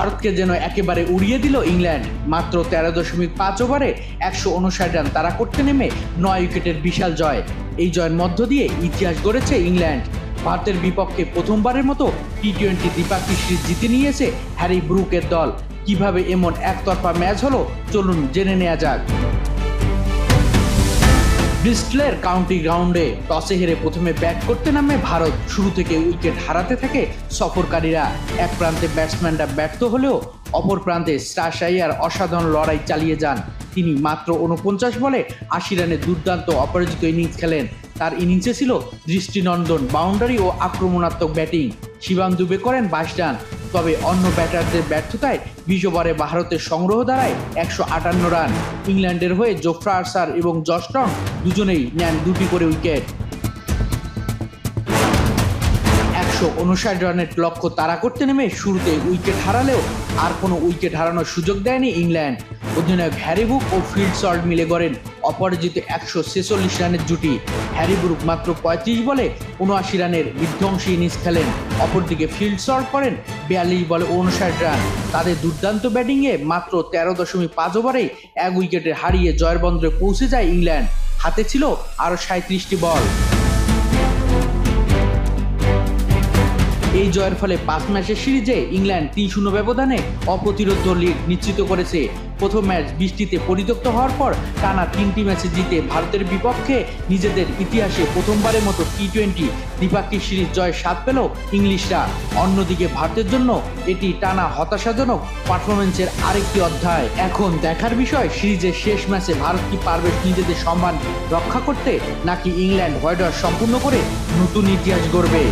ভারতকে যেন একেবারে উড়িয়ে দিল ইংল্যান্ড। মাত্র 13.5 ওভারে 159 রান তাড়া করতে নেমে 9 উইকেটের বিশাল জয়। এই জয়ের মধ্য দিয়ে ইতিহাস গড়েছে ইংল্যান্ড। ভারতের বিপক্ষে প্রথমবারের মতো টি-20 দ্বিপাক্ষিক সিরিজ জিতে নিয়েছে হ্যারি ব্রুকের দল। কিভাবে এমন একতরফা ম্যাচ হলো চলুন জেনে নেওয়া যাক। ব্রিস্টলের কাউন্টি গ্রাউন্ডে টসে হেরে প্রথমে ব্যাট করতে নামে ভারত। শুরু থেকে উইকেট হারাতে থাকে সফরকারীরা। এক প্রান্তে ব্যাটসম্যানরা ব্যর্থ হলেও অপর প্রান্তে স্টার্স আইয়ার অসাধারণ লড়াই চালিয়ে যান। তিনি মাত্র 49 বলে 80 রানের দুর্দান্ত অপরাজিত ইনিংস খেলেন। তার ইনিংসে ছিল দৃষ্টিনন্দন বাউন্ডারি ও আক্রমণাত্মক ব্যাটিং। শিবাম দুবে করেন 22 রান। তবে অন্য ব্যাটারদের ব্যর্থতায় 20 ওভারে ভারতের সংগ্রহ দাঁড়ায় 158 রান। ইংল্যান্ডের হয়ে জোফ্রা আর্চার এবং জশ টং দুজনেই নেন 2টি করে উইকেট। 159 রানের লক্ষ্য তাড়া করতে নেমে শুরুতে উইকেট হারালেও আর কোনো উইকেট হারানোর সুযোগ দেয়নি ইংল্যান্ড। অধিনায়ক হ্যারি ব্রুক ও ফিল্ড সল্ট মিলে গড়েন অপরাজিত 146 রানের জুটি। হ্যারি ব্রুক মাত্র 35 বলে 79 রানের বিধ্বংসী ইনিংস খেলেন। অপরদিকে ফিল্ড সল্ট করেন 42 বলে 59 রান। তাদের দুর্দান্ত ব্যাটিংয়ে মাত্র 13.5 ওভারেই 1 উইকেটে হারিয়ে জয়ের বন্দরে পৌঁছে যায় ইংল্যান্ড। হাতে ছিল আরও 37টি বল। এই জয়ের ফলে 5 ম্যাচের সিরিজে ইংল্যান্ড 3-0 ব্যবধানে অপ্রতিরোধ্য লিড নিশ্চিত করেছে। প্রথম ম্যাচ বৃষ্টিতে পরিত্যক্ত হওয়ার পর টানা 3টি ম্যাচে জিতে ভারতের বিপক্ষে নিজেদের ইতিহাসে প্রথমবারের মতো টি-20 দ্বিপাক্ষিক সিরিজ জয়ের স্বাদ পেল ইংলিশরা। অন্যদিকে ভারতের জন্য এটি টানা হতাশাজনক পারফরমেন্সের আরেকটি অধ্যায়। এখন দেখার বিষয় সিরিজের শেষ ম্যাচে ভারত কি পারবে নিজেদের সম্মান রক্ষা করতে, নাকি ইংল্যান্ড হোয়াইট ওয়াশ সম্পূর্ণ করে নতুন ইতিহাস গড়বে।